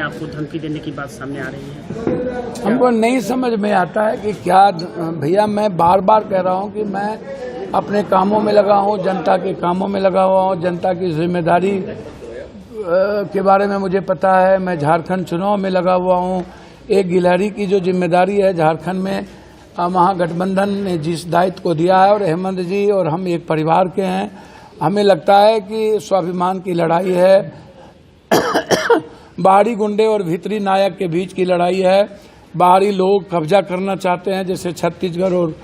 आपको धमकी देने की बात सामने आ रही है। हमको नहीं समझ में आता है कि क्या भैया, मैं बार बार कह रहा हूँ कि मैं अपने कामों में लगा हूँ, जनता के कामों में लगा हुआ हूँ, जनता की जिम्मेदारी के बारे में मुझे पता है। मैं झारखंड चुनाव में लगा हुआ हूँ। एक गिलहरी की जो जिम्मेदारी है झारखंड में, महागठबंधन ने जिस दायित्व को दिया है, और हेमंत जी और हम एक परिवार के हैं, हमें लगता है कि स्वाभिमान की लड़ाई है, बाहरी गुंडे और भीतरी नायक के बीच की लड़ाई है। बाहरी लोग कब्जा करना चाहते हैं, जैसे छत्तीसगढ़ और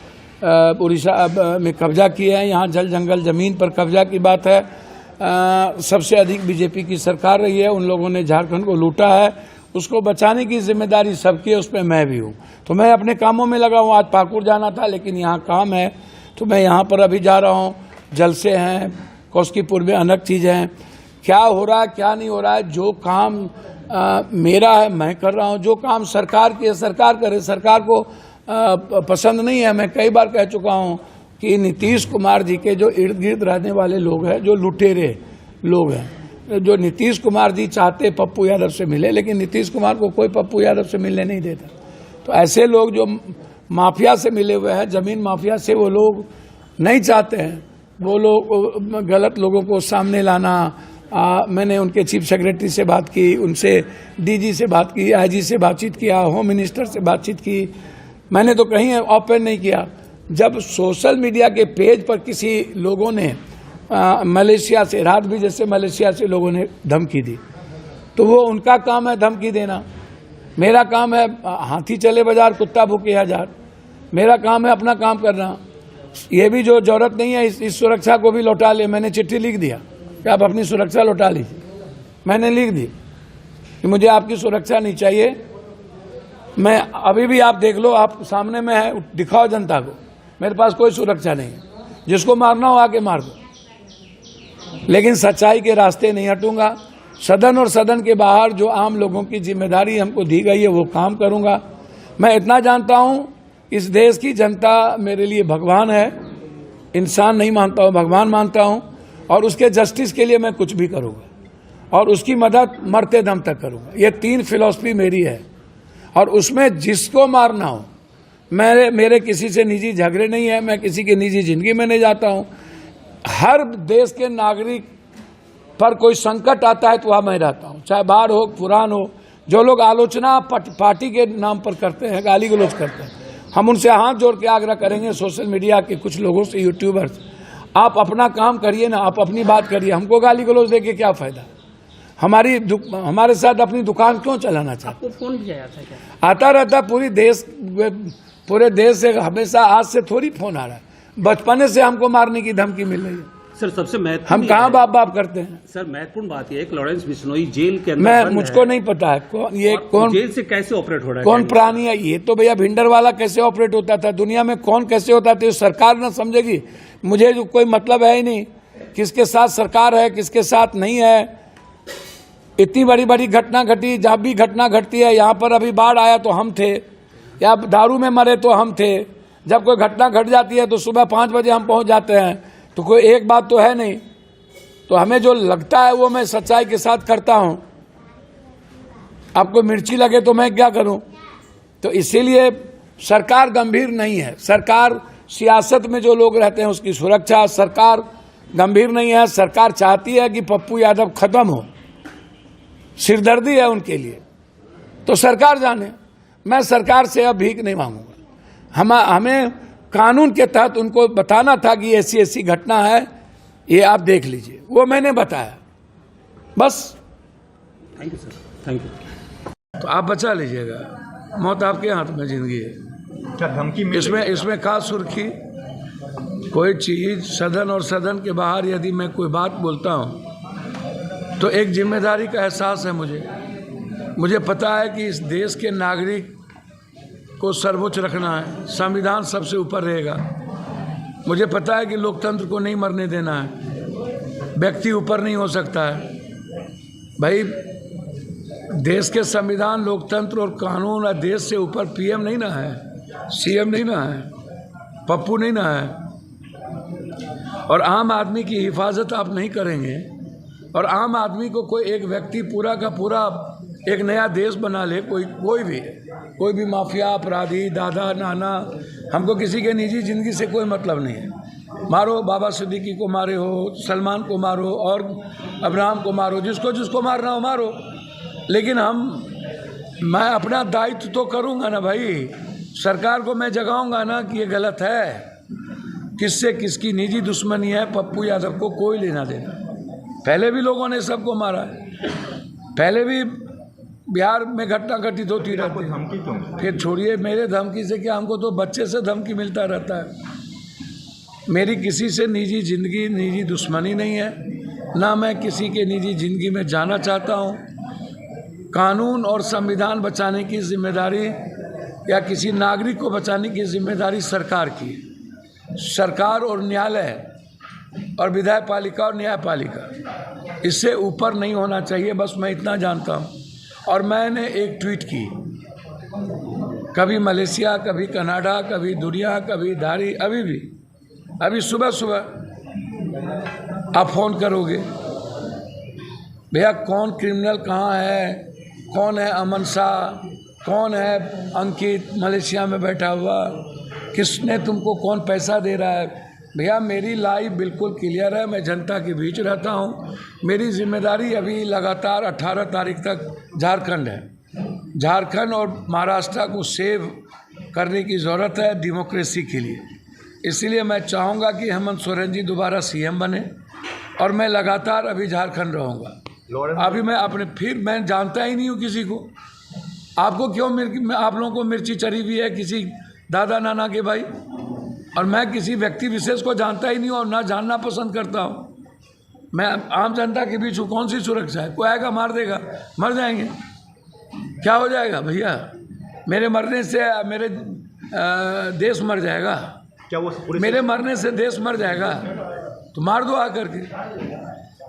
उड़ीसा में कब्जा किए हैं, यहाँ जल जंगल ज़मीन पर कब्जा की बात है। सबसे अधिक बीजेपी की सरकार रही है, उन लोगों ने झारखंड को लूटा है, उसको बचाने की जिम्मेदारी सबकी है, उसमें मैं भी हूँ। तो मैं अपने कामों में लगा हूँ। आज पाकुड़ जाना था लेकिन यहाँ काम है तो मैं यहाँ पर अभी जा रहा हूँ। जलसे हैं, कौशकीपुर में अनेक चीज़ें हैं। क्या हो रहा है क्या नहीं हो रहा है, जो काम मेरा है मैं कर रहा हूँ, जो काम सरकार की है सरकार करे। सरकार को पसंद नहीं है। मैं कई बार कह चुका हूँ कि नीतीश कुमार जी के जो इर्द गिर्द रहने वाले लोग हैं, जो लुटेरे लोग हैं, जो नीतीश कुमार जी चाहते पप्पू यादव से मिले, लेकिन नीतीश कुमार को कोई पप्पू यादव से मिलने नहीं देता। तो ऐसे लोग जो माफिया से मिले हुए हैं, जमीन माफिया से, वो लोग नहीं चाहते हैं। वो लोग गलत लोगों को सामने लाना। मैंने उनके चीफ सेक्रेटरी से बात की, उनसे डीजी से बात की, आईजी से बातचीत किया, होम मिनिस्टर से बातचीत की। मैंने तो कहीं ओपन नहीं किया। जब सोशल मीडिया के पेज पर किसी लोगों ने मलेशिया से, रात भी जैसे मलेशिया से लोगों ने धमकी दी, तो वो उनका काम है धमकी देना। मेरा काम है हाथी चले बाजार कुत्ता भूखे हजार। मेरा काम है अपना काम करना। ये भी जो जरूरत नहीं है, इस सुरक्षा को भी लौटा ले। मैंने चिट्ठी लिख दिया कि आप अपनी सुरक्षा लौटा लीजिए। मैंने लिख दी कि मुझे आपकी सुरक्षा नहीं चाहिए। मैं अभी भी, आप देख लो, आप सामने में है, दिखाओ जनता को, मेरे पास कोई सुरक्षा नहीं है। जिसको मारना हो आके मार दो, लेकिन सच्चाई के रास्ते नहीं हटूंगा। सदन और सदन के बाहर जो आम लोगों की जिम्मेदारी हमको दी गई है वो काम करूंगा। मैं इतना जानता हूं, इस देश की जनता मेरे लिए भगवान है। इंसान नहीं मानता हूं, भगवान मानता हूं, और उसके जस्टिस के लिए मैं कुछ भी करूंगा और उसकी मदद मरते दम तक करूंगा। ये 3 फिलॉसफी मेरी है, और उसमें जिसको मारना हो, मेरे किसी से निजी झगड़े नहीं है, मैं किसी की निजी जिंदगी में नहीं जाता हूं। हर देश के नागरिक पर कोई संकट आता है तो वहां मैं रहता हूं, चाहे बाढ़ हो, पुरान हो। जो लोग आलोचना पार्टी के नाम पर करते हैं, गाली गलौज करते हैं, हम उनसे हाथ जोड़ के आग्रह करेंगे, सोशल मीडिया के कुछ लोगों से, यूट्यूबर्स, आप अपना काम करिए ना, आप अपनी बात करिए। हमको गाली गलौज देके क्या फायदा? हमारे साथ अपनी दुकान क्यों चलाना चाहते? आपको फोन भी आया था क्या? आता रहता। पूरे देश से हमेशा, आज से थोड़ी फोन आ रहा है। बचपने से हमको मारने की धमकी मिल रही है। सर, सबसे महत्वपूर्ण, हम कहाँ बाप बाप करते हैं? सर, महत्वपूर्ण बात यह है कि लॉरेंस बिश्नोई जेल के अंदर मुझको नहीं पता है कौन जेल से कैसे ऑपरेट हो रहा है, कौन प्राणी है। ये तो भैया भिंडर वाला कैसे ऑपरेट होता था, दुनिया में कौन कैसे होता था, सरकार ना समझेगी। मुझे जो कोई मतलब है ही नहीं किसके साथ सरकार है, किसके साथ नहीं है। इतनी बड़ी बड़ी घटना घटी, जब भी घटना घटती है, यहाँ पर अभी बाढ़ आया तो हम थे, या दारू में मरे तो हम थे। जब कोई घटना घट जाती है तो सुबह 5 बजे हम पहुँच जाते हैं। तो कोई एक बात तो है नहीं। तो हमें जो लगता है वो मैं सच्चाई के साथ करता हूं। आपको मिर्ची लगे तो मैं क्या करूं? तो इसीलिए सरकार गंभीर नहीं है। सरकार, सियासत में जो लोग रहते हैं उसकी सुरक्षा, सरकार गंभीर नहीं है। सरकार चाहती है कि पप्पू यादव खत्म हो, सिरदर्दी है उनके लिए। तो सरकार जाने, मैं सरकार से अब भीख नहीं मांगूंगा। हमें कानून के तहत उनको बताना था कि ऐसी ऐसी घटना है, ये आप देख लीजिए, वो मैंने बताया, बस। Thank you sir, thank you. तो आप बचा लीजिएगा, मौत आपके हाथ में, जिंदगी है। क्या धमकी मिल इसमें खास सुर्खी कोई चीज, सदन और सदन के बाहर यदि मैं कोई बात बोलता हूं तो एक जिम्मेदारी का एहसास है मुझे पता है कि इस देश के नागरिक को सर्वोच्च रखना है, संविधान सबसे ऊपर रहेगा। मुझे पता है कि लोकतंत्र को नहीं मरने देना है, व्यक्ति ऊपर नहीं हो सकता है। भाई, देश के संविधान, लोकतंत्र और कानून और देश से ऊपर पीएम नहीं ना है, सीएम नहीं ना है, पप्पू नहीं ना है। और आम आदमी की हिफाजत आप नहीं करेंगे, और आम आदमी को कोई एक व्यक्ति पूरा का पूरा एक नया देश बना ले कोई भी माफिया अपराधी दादा नाना, हमको किसी के निजी ज़िंदगी से कोई मतलब नहीं है। मारो, बाबा सिद्दीकी को मारे हो, सलमान को मारो और अब्राहम को मारो, जिसको मारना हो मारो, लेकिन मैं अपना दायित्व तो करूँगा ना भाई। सरकार को मैं जगाऊंगा ना कि ये गलत है। किससे किसकी निजी दुश्मनी है, पप्पू यादव को कोई लेना देना। पहले भी लोगों ने सबको मारा है, पहले भी बिहार में घटना घटित होती रहती है। फिर छोड़िए मेरे धमकी से क्या, हमको तो बच्चे से धमकी मिलता रहता है। मेरी किसी से निजी ज़िंदगी, निजी दुश्मनी नहीं है, ना मैं किसी के निजी ज़िंदगी में जाना चाहता हूँ। कानून और संविधान बचाने की जिम्मेदारी या किसी नागरिक को बचाने की जिम्मेदारी सरकार की है। सरकार और न्यायालय और विधायपालिका और न्यायपालिका, इससे ऊपर नहीं होना चाहिए, बस मैं इतना जानता हूँ। और मैंने एक ट्वीट की, कभी मलेशिया, कभी कनाडा, कभी दुनिया, कभी धारी, अभी सुबह आप फ़ोन करोगे, भैया कौन क्रिमिनल कहाँ है, कौन है अमन शाह, कौन है अंकित मलेशिया में बैठा हुआ, किसने तुमको कौन पैसा दे रहा है। भैया मेरी लाइफ बिल्कुल क्लियर है, मैं जनता के बीच रहता हूँ। मेरी जिम्मेदारी अभी लगातार 18 तारीख तक झारखंड है। झारखंड और महाराष्ट्र को सेव करने की ज़रूरत है डेमोक्रेसी के लिए। इसलिए मैं चाहूँगा कि हेमंत सोरेन जी दोबारा सीएम बने और मैं लगातार अभी झारखंड रहूँगा। अभी मैं जानता ही नहीं हूँ किसी को। आपको क्यों आप लोगों को मिर्ची चढ़ी हुई है किसी दादा नाना के भाई, और मैं किसी व्यक्ति विशेष को जानता ही नहीं हूँ और ना जानना पसंद करता हूँ। मैं आम जनता के बीच हूँ, कौन सी सुरक्षा है? कोई आएगा मार देगा, मर जाएंगे, क्या हो जाएगा भैया? मेरे मरने से मेरे देश मर जाएगा? क्या वो मेरे मरने से देश मर जाएगा? तो मार दो आकर के।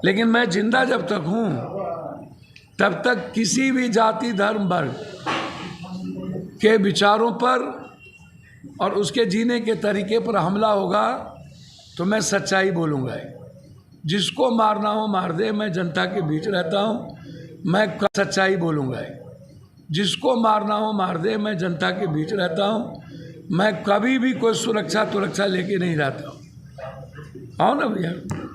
लेकिन मैं जिंदा जब तक हूँ तब तक किसी भी जाति धर्म वर्ग के विचारों पर और उसके जीने के तरीके पर हमला होगा तो मैं सच्चाई बोलूँगा। जिसको मारना हो मार दे, मैं जनता के बीच रहता हूँ, मैं सच्चाई बोलूँगा। जिसको मारना हो मार दे, मैं जनता के बीच रहता हूँ, मैं कभी भी कोई सुरक्षा लेके नहीं रहता हूँ। आओ ना भैया,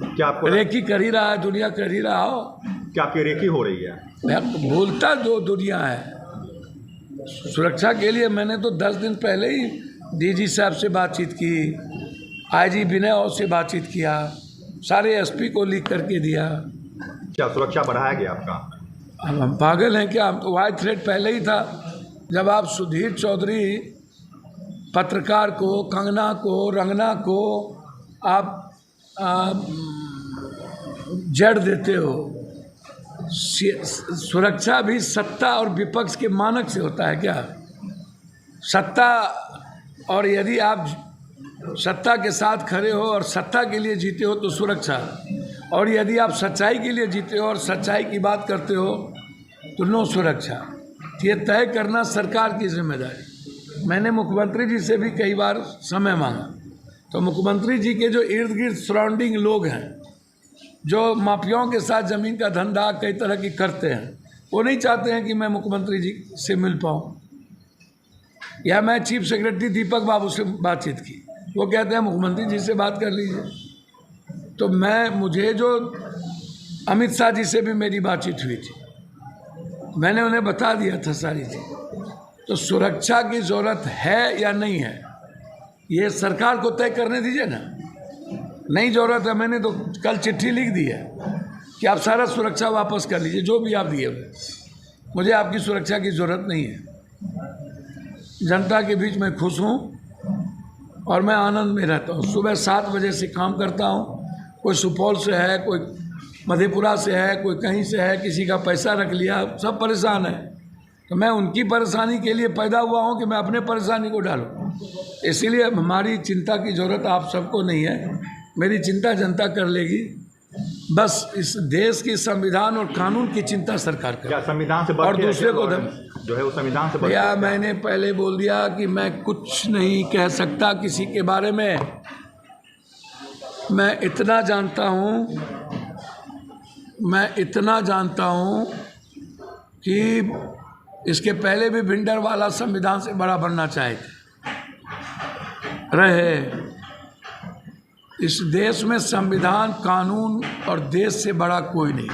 क्या आपको रेकी कर ही रहा है, दुनिया कर ही रहा हो। क्या आपकी रेकी हो रही है? भैया भूलता दो दुनिया है। सुरक्षा के लिए मैंने तो 10 दिन पहले ही डीजी साहब से बातचीत की, आईजी विनय और से बातचीत किया, सारे एसपी को लिख करके दिया। क्या सुरक्षा बढ़ाया गया आपका? अब हम पागल हैं क्या? तो वाइड थ्रेट पहले ही था। जब आप सुधीर चौधरी पत्रकार को, कंगना को, रंगना को आप जड़ देते हो। सुरक्षा भी सत्ता और विपक्ष के मानक से होता है क्या? सत्ता, और यदि आप सत्ता के साथ खड़े हो और सत्ता के लिए जीते हो तो सुरक्षा, और यदि आप सच्चाई के लिए जीते हो और सच्चाई की बात करते हो तो नो सुरक्षा। ये तय करना सरकार की जिम्मेदारी। मैंने मुख्यमंत्री जी से भी कई बार समय मांगा, तो मुख्यमंत्री जी के जो इर्द गिर्द सराउंडिंग लोग हैं, जो माफियाओं के साथ ज़मीन का धंधा कई तरह की करते हैं, वो नहीं चाहते हैं कि मैं मुख्यमंत्री जी से मिल पाऊँ। या मैं चीफ सेक्रेटरी दीपक बाबू से बातचीत की, वो कहते हैं मुख्यमंत्री जी से बात कर लीजिए। तो मुझे जो अमित शाह जी से भी मेरी बातचीत हुई थी, मैंने उन्हें बता दिया था सारी चीज़। तो सुरक्षा की ज़रूरत है या नहीं है, ये सरकार को तय करने दीजिए ना। नहीं ज़रूरत है, मैंने तो कल चिट्ठी लिख दी है कि आप सारा सुरक्षा वापस कर लीजिए, जो भी आप दिए हुए। मुझे आपकी सुरक्षा की ज़रूरत नहीं है। जनता के बीच मैं खुश हूँ और मैं आनंद में रहता हूँ। सुबह 7 बजे से काम करता हूँ। कोई सुपौल से है, कोई मधेपुरा से है, कोई कहीं से है, किसी का पैसा रख लिया, सब परेशान है। तो मैं उनकी परेशानी के लिए पैदा हुआ हूँ कि मैं अपने परेशानी को डालूँ। इसीलिए हमारी चिंता की ज़रूरत आप सबको नहीं है, मेरी चिंता जनता कर लेगी। बस इस देश की संविधान और कानून की चिंता सरकार करे। क्या संविधान से और दूसरे को जो है वो संविधान से भैया मैंने पहले बोल दिया कि मैं कुछ नहीं कह सकता किसी के बारे में। मैं इतना जानता हूँ कि इसके पहले भी भिंडरवाला संविधान से बड़ा बनना चाहे रहे। इस देश में संविधान, कानून और देश से बड़ा कोई नहीं।